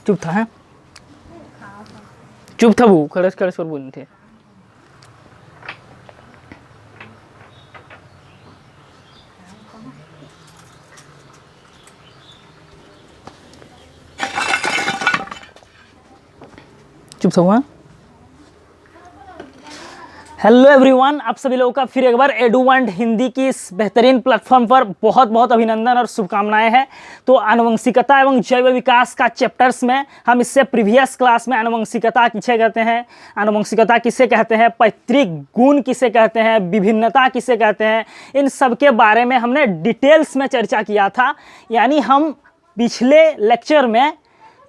चुप था, है चुप था वो, खड़स खड़स और बोलने थे। चुप था हुआ। हेलो एवरीवन, आप सभी लोगों का फिर एक बार एडुवांट हिंदी की इस बेहतरीन प्लेटफॉर्म पर बहुत बहुत अभिनंदन और शुभकामनाएं हैं। तो आनुवंशिकता एवं जैव विकास का चैप्टर्स में हम इससे प्रीवियस क्लास में आनुवंशिकता किसे कहते हैं, आनुवंशिकता किसे कहते हैं, पैतृक गुण किसे कहते हैं, विभिन्नता किसे कहते हैं, इन सब के बारे में हमने डिटेल्स में चर्चा किया था। यानी हम पिछले लेक्चर में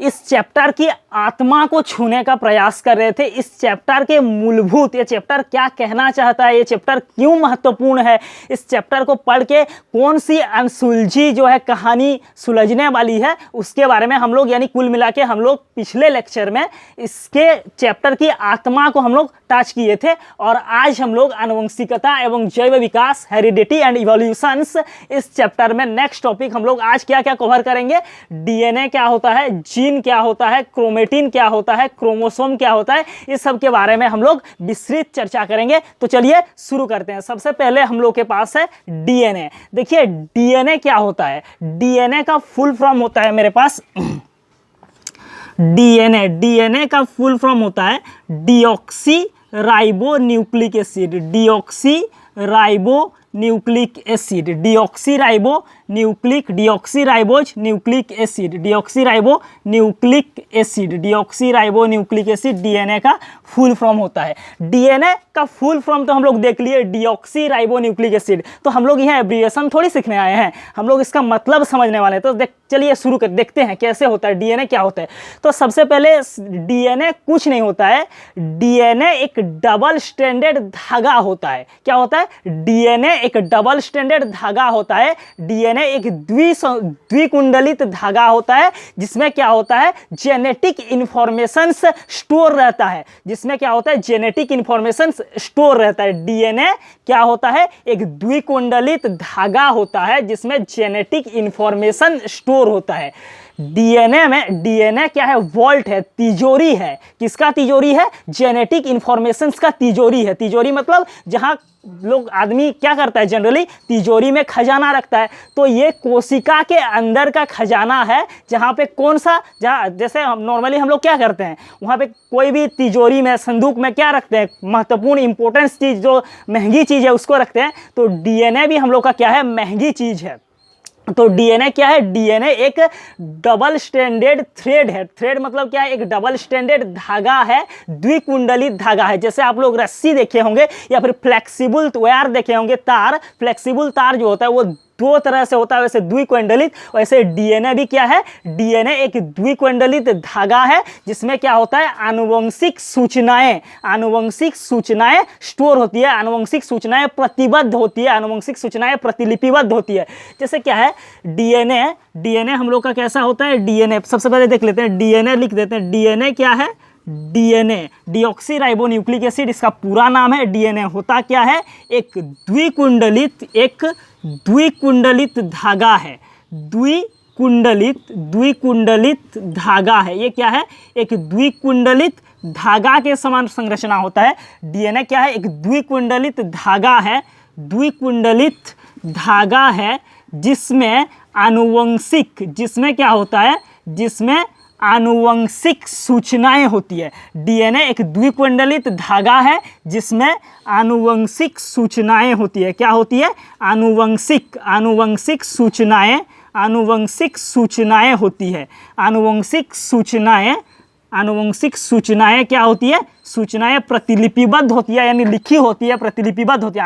इस चैप्टर की आत्मा को छूने का प्रयास कर रहे थे। इस चैप्टर के मूलभूत, ये चैप्टर क्या कहना चाहता है, ये चैप्टर क्यों महत्वपूर्ण है, इस चैप्टर को पढ़ के कौन सी अनसुलझी जो है कहानी सुलझने वाली है, उसके बारे में हम लोग, यानी कुल मिला के हम लोग पिछले लेक्चर में इसके चैप्टर की आत्मा को हम लोग टच किए थे। और आज हम लोग आनुवंशिकता एवं जैव विकास, हेरिडिटी एंड इवोल्यूशंस, इस चैप्टर में नेक्स्ट टॉपिक हम लोग आज क्या क्या कवर करेंगे। डीएनए क्या होता है, जीन क्या होता है, क्रोमेटिन क्या होता है, क्रोमोसोम क्या होता है, इस सब के बारे में हम लोग विस्तृत चर्चा करेंगे। तो चलिए शुरू करते हैं। सबसे पहले हम लोग के पास है डीएनए। देखिए डीएनए क्या होता है। डीएनए का फुल फॉर्म होता है मेरे पास डीएनए का फुल फॉर्म होता है deoxy ribo nucleic acid, deoxy ribo nucleic acid, deoxy ribo nucleic, deoxy ribose nucleic acid, deoxy ribo nucleic acid, deoxy ribo nucleic acid DNA का फुल फॉर्म होता है। DNA का फुल फॉर्म तो हम लोग देख लिए, डीऑक्सी राइबो न्यूक्लिक एसिड। तो हम लोग यहाँ एब्रिविएशन थोड़ी सीखने आए हैं, हम लोग इसका मतलब समझने वाले हैं। तो चलिए शुरू कर देखते हैं कैसे होता है डीएनए, क्या होता है। तो सबसे पहले डीएनए कुछ नहीं होता है, डीएनए एक डबल स्ट्रैंडेड धागा होता है। क्या होता है? डीएनए एक डबल स्ट्रैंडेड धागा होता है। डीएनए एक द्विकुंडलित धागा होता है, जिसमें क्या होता है, जेनेटिक इंफॉर्मेशन स्टोर रहता है, जिसमें क्या होता है, जेनेटिक इंफॉर्मेशन स्टोर रहता है। डीएनए क्या होता है? एक द्विकुंडलित धागा होता है जिसमें जेनेटिक इंफॉर्मेशन स्टोर होता है। डीएनए में, डीएनए क्या है, वॉल्ट है, तिजोरी है। किसका तिजोरी है? जेनेटिक इंफॉर्मेशंस का तिजोरी है। तिजोरी मतलब जहां लोग, आदमी क्या करता है जनरली, तिजोरी में खजाना रखता है। तो ये कोशिका के अंदर का खजाना है, जहां पे कौन सा, जहां जैसे हम नॉर्मली हम लोग क्या करते हैं, वहां पे कोई भी तिजोरी में, संदूक में क्या रखते हैं, महत्वपूर्ण इंपॉर्टेंस चीज, जो महंगी चीज है उसको रखते हैं। तो डीएनए भी हम लोग का क्या है, महंगी चीज है। तो डीएनए क्या है? डीएनए एक डबल स्ट्रैंडेड थ्रेड है। थ्रेड मतलब क्या है? एक डबल स्ट्रैंडेड धागा है, द्विकुंडलित धागा है। जैसे आप लोग रस्सी देखे होंगे या फिर फ्लेक्सिबल वायर देखे होंगे, तार, फ्लेक्सिबल तार जो होता है वो दो तरह से होता है, वैसे द्विकुंडलित, वैसे डीएनए भी क्या है, डीएनए एक द्विकुंडलित धागा है, जिसमें क्या होता है, आनुवंशिक सूचनाएं, आनुवंशिक सूचनाएं स्टोर होती है, आनुवंशिक सूचनाएं प्रतिबद्ध होती है, आनुवंशिक सूचनाएं प्रतिलिपिबद्ध होती है। जैसे क्या है, डीएनए, डीएनए हम लोग का कैसा होता है, डीएनए सबसे पहले देख लेते हैं, डीएनए लिख देते हैं। डीएनए क्या है? DNA deoxy ribo nucleic acid, इसका पूरा नाम है। डीएनए होता क्या है? एक द्विकुंडलित धागा है, द्विकुंडलित धागा है। ये क्या है? एक द्विकुंडलित धागा के समान संरचना होता है। डीएनए क्या है? एक द्विकुंडलित धागा है, द्विकुंडलित धागा है, जिसमें आनुवंशिक, जिसमें क्या होता है, जिसमें आनुवंशिक सूचनाएं होती है। डीएनए एक द्विकुंडलित धागा है जिसमें आनुवंशिक सूचनाएं होती है। क्या होती है? आनुवंशिक सूचनाएं, आनुवंशिक सूचनाएं होती है। आनुवंशिक सूचनाएं क्या होती है? सूचनाएं प्रतिलिपिबद्ध होती है, यानी लिखी होती है, प्रतिलिपिबद्ध होती है,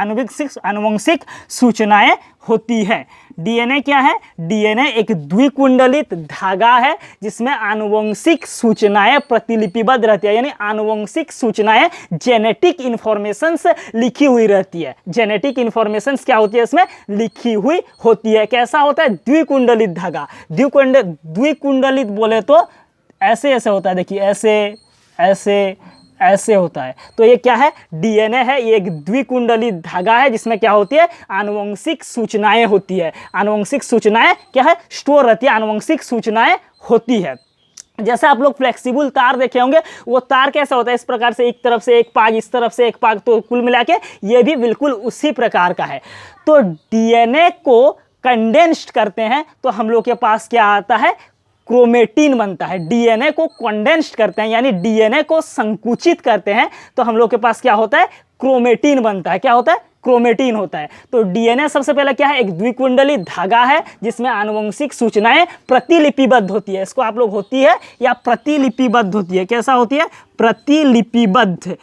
आनुवंशिक सूचनाएं होती है। डीएनए क्या है? डीएनए एक द्विकुंडलित धागा है जिसमें आनुवंशिक सूचनाएं प्रतिलिपिबद्ध रहती है, यानी आनुवंशिक सूचनाएं, जेनेटिक इंफॉर्मेशंस लिखी हुई रहती है। जेनेटिक इंफॉर्मेशंस क्या होती है? इसमें लिखी हुई होती है। कैसा होता है? द्विकुंडलित धागा। द्विकुंडलित बोले तो ऐसे ऐसे होता है, देखिए ऐसे ऐसे ऐसे होता है। तो ये क्या है, डीएनए है, ये एक द्विकुंडली धागा है जिसमें क्या होती है, आनुवंशिक सूचनाएं होती है। आनुवंशिक सूचनाएं क्या है, स्टोर रहती है, आनुवंशिक सूचनाएं होती है। जैसे आप लोग फ्लेक्सिबल तार देखे होंगे, वो तार कैसा होता है, इस प्रकार से एक तरफ से एक पाग, इस तरफ से एक पाग, तो कुल मिला के ये भी बिल्कुल उसी प्रकार का है। तो डीएनए को कंडेंस्ड करते हैं तो हम लोग के पास क्या आता है, क्रोमेटिन बनता है। डीएनए को कंडेंस्ड करते हैं यानी डीएनए को संकुचित करते हैं तो हम लोग के पास क्या होता है, क्रोमेटिन बनता है। क्या होता है, क्रोमेटिन होता है। तो डीएनए सबसे पहले क्या है, एक द्विकुंडली धागा है जिसमें आनुवंशिक सूचनाएं प्रतिलिपिबद्ध होती है। इसको आप लोग होती है या प्रतिलिपिबद्ध होती है, कैसा होती है, प्रतिलिपिबद्ध,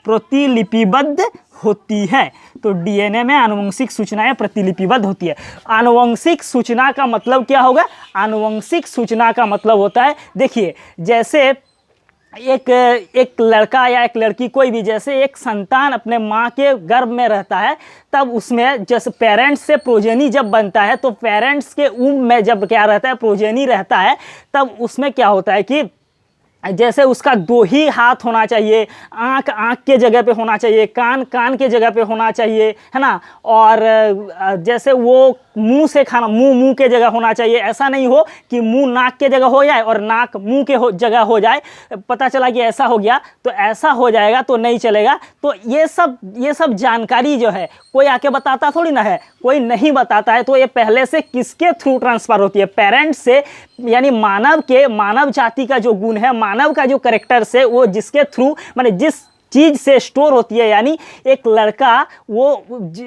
प्रतिलिपिबद्ध होती है। तो डीएनए में आनुवंशिक सूचनाएं प्रतिलिपिबद्ध होती है। आनुवंशिक सूचना का मतलब क्या होगा, आनुवंशिक सूचना का मतलब होता है, देखिए जैसे एक लड़का या एक लड़की, कोई भी, जैसे एक संतान अपने माँ के गर्भ में रहता है, तब उसमें जैसे पेरेंट्स से प्रोजेनी जब बनता है, तो पेरेंट्स के ऊम में जब क्या रहता है, प्रोजेनी रहता है, तब उसमें क्या होता है कि जैसे उसका 2 ही हाथ होना चाहिए, आँख आँख के जगह पे होना चाहिए, कान कान के जगह पे होना चाहिए, है ना। और जैसे वो मुंह से खाना, मुंह के जगह होना चाहिए। ऐसा नहीं हो कि मुंह नाक के जगह हो जाए और नाक मुंह के जगह हो जाए, पता चला कि ऐसा हो गया, तो ऐसा हो जाएगा तो नहीं चलेगा। तो ये सब जानकारी जो है कोई आके बताता थोड़ी ना है, कोई नहीं बताता है। तो ये पहले से किसके थ्रू ट्रांसफर होती है, पेरेंट्स से, यानी मानव जाति का जो गुण है, मानव का जो कैरेक्टर्स है, वो जिसके थ्रू, माने जिस चीज़ से स्टोर होती है। यानी एक लड़का वो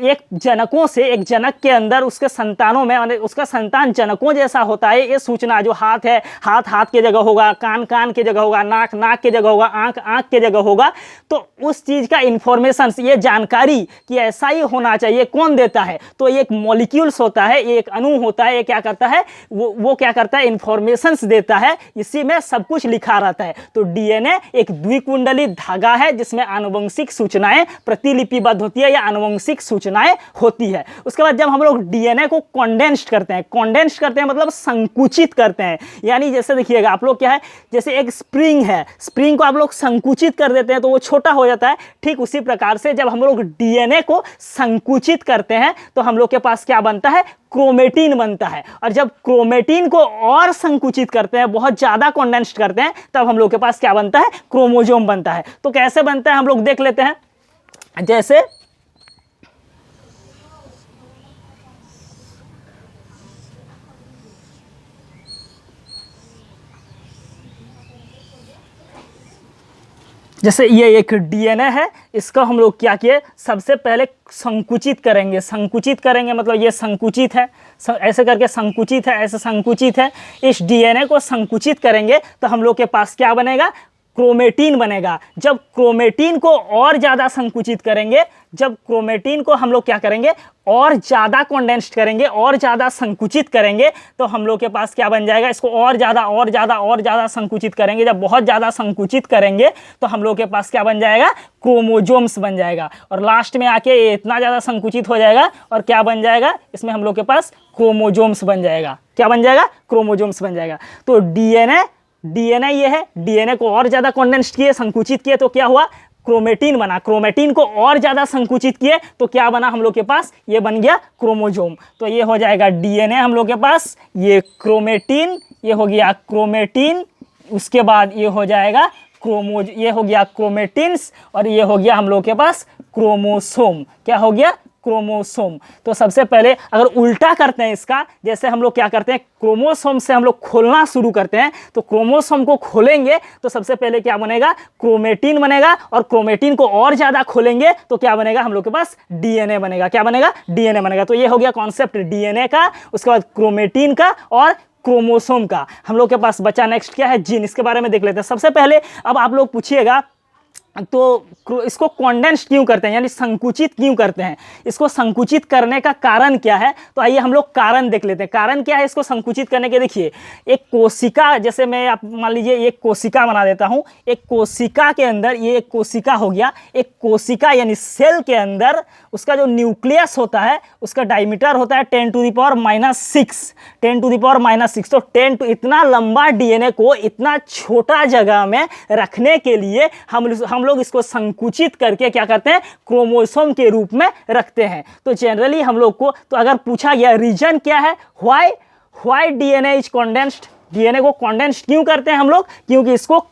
एक जनकों से, एक जनक के अंदर उसके संतानों में, माने उसका संतान जनकों जैसा होता है। ये सूचना जो हाथ है, हाथ हाथ के जगह होगा, कान कान के जगह होगा, नाक नाक के जगह होगा, आँख आँख के जगह होगा। तो उस चीज़ का इंफॉर्मेशन, ये जानकारी कि ऐसा ही होना चाहिए, कौन देता है, तो ये एक मॉलिक्यूल्स होता है, ये एक अणु होता है। ये क्या करता है, वो क्या करता है, इंफॉर्मेशंस देता है, इसी में सब कुछ लिखा रहता है। तो डीएनए एक द्विकुंडली धागा है जिसमें आनुवंशिक सूचनाएं प्रतिलिपिबद्ध होती है या आनुवंशिक सूचनाएं होती है। उसके बाद जब हम लोग डीएनए को कंडेंस्ड करते हैं मतलब संकुचित करते हैं। यानी जैसे देखिएगा आप लोग, क्या है, जैसे एक स्प्रिंग है, स्प्रिंग को आप लोग संकुचित कर देते हैं तो वो छोटा हो जाता है। ठीक उसी प्रकार से जब हम लोग डीएनए को संकुचित करते हैं तो हम लोग के पास क्या बनता है, क्रोमेटिन बनता है। और जब क्रोमेटिन को और संकुचित करते हैं, बहुत ज़्यादा कंडेंस्ड करते हैं, तब हम लोग के पास क्या बनता है, क्रोमोसोम बनता है। तो कैसे बनता है हम लोग देख लेते हैं। जैसे ये एक डीएनए है, इसका हम लोग क्या किए, सबसे पहले संकुचित करेंगे मतलब ये संकुचित है, ऐसे करके संकुचित है, ऐसे संकुचित है। इस डीएनए को संकुचित करेंगे तो हम लोग के पास क्या बनेगा, क्रोमेटिन बनेगा। जब क्रोमेटिन को और ज़्यादा संकुचित करेंगे, जब क्रोमेटिन को हम लोग क्या करेंगे, और ज़्यादा कंडेंस्ड करेंगे, और ज़्यादा संकुचित करेंगे, तो हम लोग के पास क्या बन जाएगा, इसको और ज़्यादा संकुचित करेंगे। जब बहुत ज़्यादा संकुचित करेंगे तो हम लोग के पास क्या बन जाएगा, क्रोमोसोम्स बन जाएगा। और लास्ट में आके ये इतना ज़्यादा संकुचित हो जाएगा और क्या बन जाएगा, इसमें हम लोग के पास क्रोमोसोम्स बन जाएगा। क्या बन जाएगा, क्रोमोसोम्स बन जाएगा। तो डीएनए ये है, डीएनए को और ज़्यादा कंडेंस्ड किए, संकुचित किए, तो क्या हुआ, क्रोमेटिन बना। क्रोमेटिन को और ज़्यादा संकुचित किए तो क्या बना हम लोग के पास, ये बन गया क्रोमोसोम। तो ये हो जाएगा डीएनए हम लोग के पास, ये क्रोमेटिन, ये हो गया क्रोमेटिन, उसके बाद ये हो जाएगा ये हो गया क्रोमेटिन्स, और ये हो गया हम लोग के पास क्रोमोसोम। क्या हो गया, क्रोमोसोम। तो सबसे पहले अगर उल्टा करते हैं इसका, जैसे हम लोग क्या करते हैं, क्रोमोसोम से हम लोग खोलना शुरू करते हैं, तो क्रोमोसोम को खोलेंगे तो सबसे पहले क्या बनेगा, क्रोमेटिन बनेगा। और क्रोमेटिन को और ज़्यादा खोलेंगे तो क्या बनेगा, हम लोग के पास डीएनए बनेगा। क्या बनेगा, डीएनए बनेगा। तो ये हो गया कॉन्सेप्ट डीएनए का, उसके बाद क्रोमेटिन का और क्रोमोसोम का। हम लोग के पास बचा नेक्स्ट क्या है, जीन। इसके बारे में देख लेते हैं। सबसे पहले अब आप लोग पूछिएगा तो इसको कॉन्डेंस्ड क्यों करते हैं, यानी संकुचित क्यों करते हैं, इसको संकुचित करने का कारण क्या है। तो आइए हम लोग कारण देख लेते हैं। कारण क्या है इसको संकुचित करने के। देखिए एक कोशिका, जैसे मैं आप मान लीजिए एक कोशिका बना देता हूं। एक कोशिका के अंदर, ये एक कोशिका हो गया, एक कोशिका यानी सेल के अंदर उसका जो न्यूक्लियस होता है उसका डायमीटर होता है 10 to the power -6, 10 to the power -6। तो 10 टू इतना लंबा डीएनए को इतना छोटा जगह में रखने के लिए हम लोग इसको संकुचित करके क्या करते हैं, क्रोमोसोम के रूप में रखते हैं। तो जनरली हम लोग को, तो अगर पूछा गया रीजन क्या है, why DNA is condensed, DNA को कॉन्डेंस्ड क्यों करते हैं हम लोग, क्योंकि इसको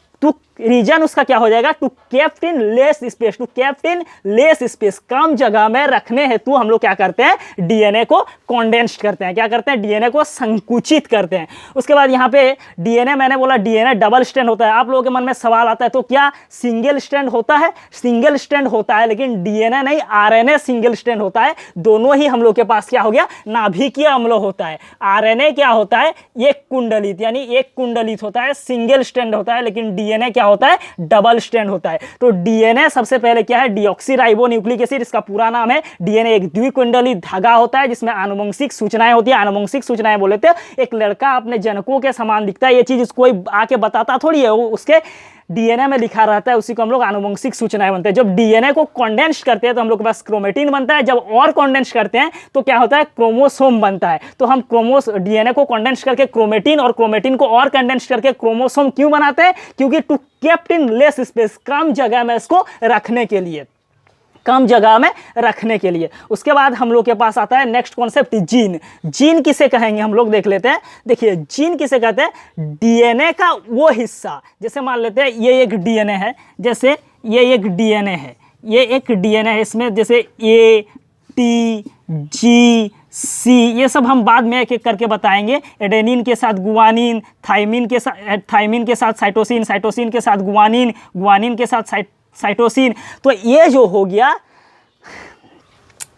रीजन उसका क्या हो जाएगा, to kept in less space, to kept in less space, कम जगह में रखने हेतु हम लोग क्या करते हैं, डीएनए को कॉन्डेंस्ड करते हैं, क्या करते हैं, डीएनए को संकुचित करते हैं। उसके बाद यहाँ पे डीएनए, मैंने बोला डीएनए डबल स्ट्रैंड होता है। आप लोगों के मन में सवाल आता है तो क्या सिंगल स्ट्रैंड होता है, सिंगल स्ट्रैंड होता है, लेकिन डीएनए नहीं, आरएनए सिंगल स्ट्रैंड होता है। दोनों ही हम लोग के पास क्या हो गया, नाभिकीय अम्ल होता है। आरएनए क्या होता है, एक कुंडलित, यानी एक कुंडलित होता है, सिंगल स्ट्रैंड होता है, लेकिन डीएनए क्या होता है, डबल स्ट्रैंड होता है। तो डीएनए सबसे पहले क्या है, डीऑक्सीराइबोन्यूक्लिक एसिड, इसका पूरा नाम है। डीएनए एक द्विकुंडलित धागा होता है जिसमें आनुवंशिक सूचनाएं होती है। आनुवंशिक सूचनाएं बोले थे, एक लड़का अपने जनकों के समान दिखता है, ये चीज कोई आके बताता थोड़ी है, वो उसके डीएनए में लिखा रहता है, उसी को हम लोग आनुवंशिक सूचनाएं बनते हैं। जब डीएनए को कॉन्डेंस करते हैं तो हम लोग के पास क्रोमेटिन बनता है। जब और कॉन्डेंस करते हैं तो क्या होता है, क्रोमोसोम बनता है। तो हम डीएनए को कॉन्डेंस करके क्रोमेटिन, और क्रोमेटिन को और कॉन्डेंस करके क्रोमोसोम क्यों बनाते हैं, क्योंकि to kept in less space, कम जगह में इसको रखने के लिए, कम जगह में रखने के लिए। उसके बाद हम लोग के पास आता है नेक्स्ट कॉन्सेप्ट, जीन। जीन किसे कहेंगे हम लोग देख लेते हैं। देखिए जीन किसे कहते हैं, डीएनए का वो हिस्सा, जैसे मान लेते हैं ये एक डीएनए है, जैसे ये एक डीएनए है, ये एक डीएनए है, इसमें जैसे ए, टी, जी, सी, ये सब हम बाद में एक एक करके बताएंगे। एडेनिन के साथ गुआनिन, थाइमिन के साथ साइटोसिन, साइटोसिन के साथ गुआनिन, गुआनिन के साथ साइटोसिन। तो ये जो हो गया,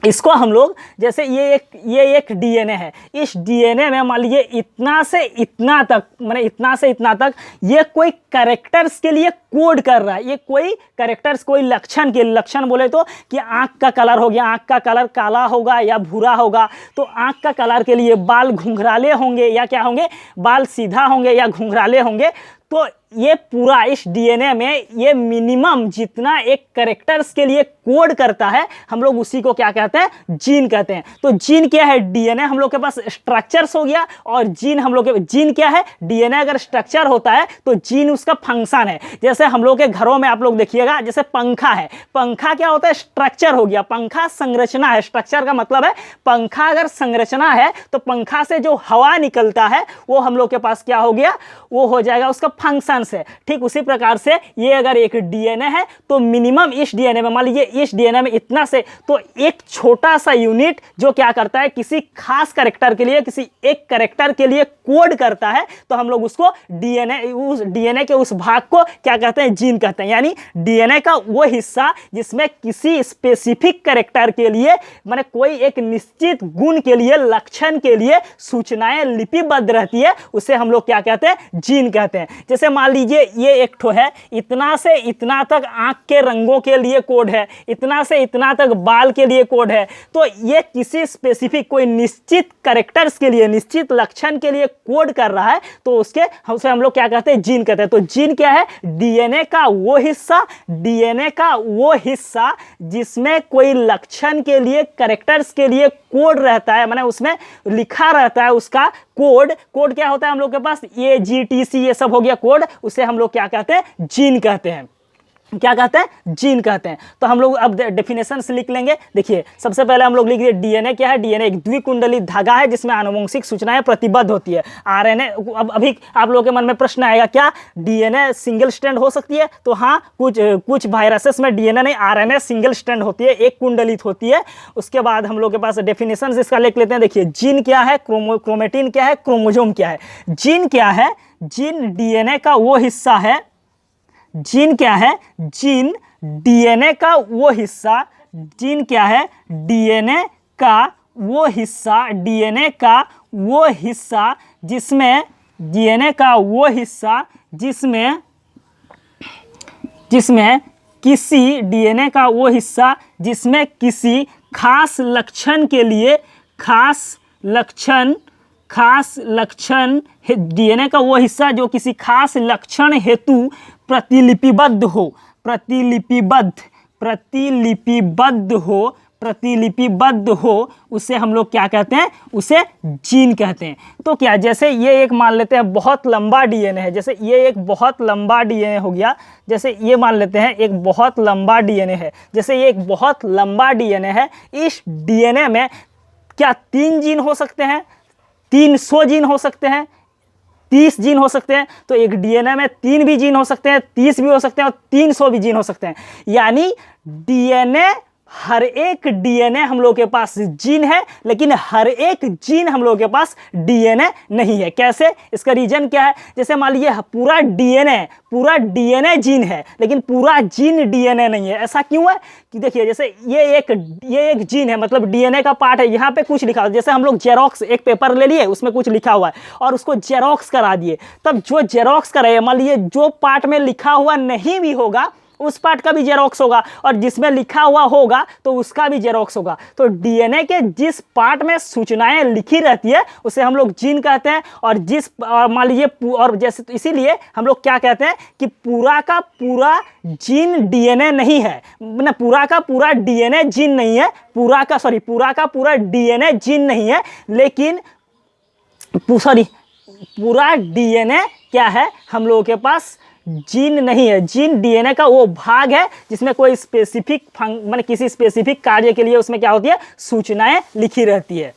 इसको हम लोग, जैसे ये एक डीएनए है, इस डीएनए में मान लीजिए इतना से इतना तक, माने इतना से इतना तक ये कोई कैरेक्टर्स के लिए कोड कर रहा है। ये कोई कैरेक्टर्स, कोई लक्षण के, लक्षण बोले तो कि आँख का कलर हो गया, आँख का कलर काला होगा या भूरा होगा, तो आँख का कलर के लिए बाल घुंघराले होंगे या क्या होंगे, बाल सीधा होंगे या घुंघराले होंगे। तो ये पूरा इस डीएनए में ये मिनिमम जितना एक कैरेक्टर्स के लिए कोड करता है, हम लोग उसी को क्या कहते हैं, जीन कहते हैं। तो जीन क्या है, डीएनए हम लोग के पास स्ट्रक्चर्स हो गया, और जीन हम लोग के, जीन क्या है, डीएनए अगर स्ट्रक्चर होता है तो जीन उसका फंक्शन है। जैसे हम लोग के घरों में आप लोग देखिएगा, जैसे पंखा है, पंखा क्या होता है, स्ट्रक्चर हो गया, पंखा संरचना है। स्ट्रक्चर का मतलब है पंखा अगर संरचना है तो पंखा से जो हवा निकलता है वो हम लोग के पास क्या हो गया, वो हो जाएगा उसका फंक्शन से। ठीक उसी प्रकार से ये अगर एक डीएनए है तो मिनिमम इस डीएनए में, मान लीजिए इस डीएनए में इतना से, तो एक छोटा सा यूनिट जो क्या करता है, किसी खास कैरेक्टर के लिए, किसी एक कैरेक्टर के लिए कोड करता है, तो हम लोग उसको डीएनए के उस भाग को क्या कहते हैं, जीन कहते हैं। यानी डीएनए का वो हिस्सा जिसमें किसी स्पेसिफिक कैरेक्टर के लिए, माने कोई एक निश्चित गुण के लिए, लक्षण के लिए सूचनाएं लिपिबद्ध रहती है, उसे हम लोग क्या कहते हैं, जीन कहते हैं। जैसे मान लीजिए ये एक ठो है, इतना से इतना तक आंख के रंगों के लिए कोड है, इतना से इतना तक बाल के लिए कोड है। तो ये किसी स्पेसिफिक कोई निश्चित कैरेक्टर्स के लिए, निश्चित लक्षण के लिए कोड कर रहा है, तो उसे हम लोग क्या कहते हैं, जीन कहते हैं। तो जीन क्या है, डीएनए का वो हिस्सा, डीएनए का वो हिस्सा जिसमें कोई लक्षण के लिए, कैरेक्टर्स के लिए कोड रहता है, माने उसमें लिखा रहता है उसका कोड। कोड क्या होता है हम लोग के पास, ये जीटीसी, ये सब हो गया कोड, उसे हम लोग क्या कहते हैं, जीन कहते हैं। क्या कहते हैं, जीन कहते हैं। तो हम लोग अब डेफिनेशंस लिख लेंगे। देखिए सबसे पहले हम लोग लिख दिए डीएनए क्या है, डीएनए एक द्विकुंडलित धागा है जिसमें आनुवंशिक सूचनाएं प्रतिबद्ध होती है। आरएनए, अब अभी आप लोगों के मन में प्रश्न आएगा, क्या डीएनए सिंगल स्ट्रैंड हो सकती है? तो हाँ, कुछ वायरसेस में डीएनए नहीं, आरएनए सिंगल स्ट्रैंड होती है, एक कुंडलित होती है। उसके बाद हम लोग के पास डेफिनेशंस इसका लिख लेते हैं। देखिए जीन क्या है, क्रोमेटिन क्या है, क्रोमोजोम क्या है। जीन क्या है, जीन डीएनए का वो हिस्सा है, जीन क्या है, जीन डीएनए का वो हिस्सा, जीन क्या है, डीएनए का वो हिस्सा, डीएनए का वो हिस्सा जिसमें, डीएनए का वो हिस्सा जिसमें किसी डीएनए का वो हिस्सा जिसमें किसी खास लक्षण के लिए खास लक्षण डीएनए का वो हिस्सा जो किसी खास लक्षण हेतु प्रतिलिपिबद्ध हो उसे हम लोग क्या कहते हैं, उसे जीन कहते हैं। तो क्या, जैसे ये एक मान लेते हैं बहुत लंबा डीएनए है, जैसे ये एक बहुत लंबा डीएनए हो गया, जैसे ये मान लेते हैं एक बहुत लंबा डीएनए है, जैसे ये एक बहुत लंबा डीएनए है। इस डीएनए में क्या 3 जीन हो सकते हैं, 300 जीन हो सकते हैं, 30 जीन हो सकते हैं। तो एक डीएनए में 3 भी जीन हो सकते हैं, 30 भी हो सकते हैं और 300 भी जीन हो सकते हैं। यानी डीएनए, हर एक डीएनए हम लोग के पास जीन है, लेकिन हर एक जीन हम लोग के पास डीएनए नहीं है। कैसे, इसका रीजन क्या है? जैसे मान लीजिए पूरा डीएनए जीन है, लेकिन पूरा जीन डीएनए नहीं है। ऐसा क्यों है कि देखिए, जैसे ये एक जीन है, मतलब डीएनए का पार्ट है, यहाँ पे कुछ लिखा हुआ है। जैसे हम लोग जेरोक्स एक पेपर ले लिए, उसमें कुछ लिखा हुआ है और उसको जेरोक्स करा दिए, तब जो जेरोक्स कराए, मान लीजिए जो पार्ट में लिखा हुआ नहीं भी होगा उस पार्ट का भी जेरोक्स होगा, और जिसमें लिखा हुआ होगा तो उसका भी जेरोक्स होगा। तो डीएनए के जिस पार्ट में सूचनाएं लिखी रहती है उसे हम लोग जीन कहते हैं, और मान लीजिए, और जैसे तो इसीलिए हम लोग क्या कहते हैं कि पूरा का पूरा जीन डीएनए नहीं है, ना पूरा का पूरा डीएनए जीन नहीं है, पूरा का पूरा डीएनए जीन नहीं है, लेकिन पूरा डीएनए क्या है, हम लोगों के पास जीन नहीं है। जीन डीएनए का वो भाग है जिसमें कोई स्पेसिफिक माने किसी स्पेसिफिक कार्य के लिए उसमें क्या होती है, सूचनाएं लिखी रहती है।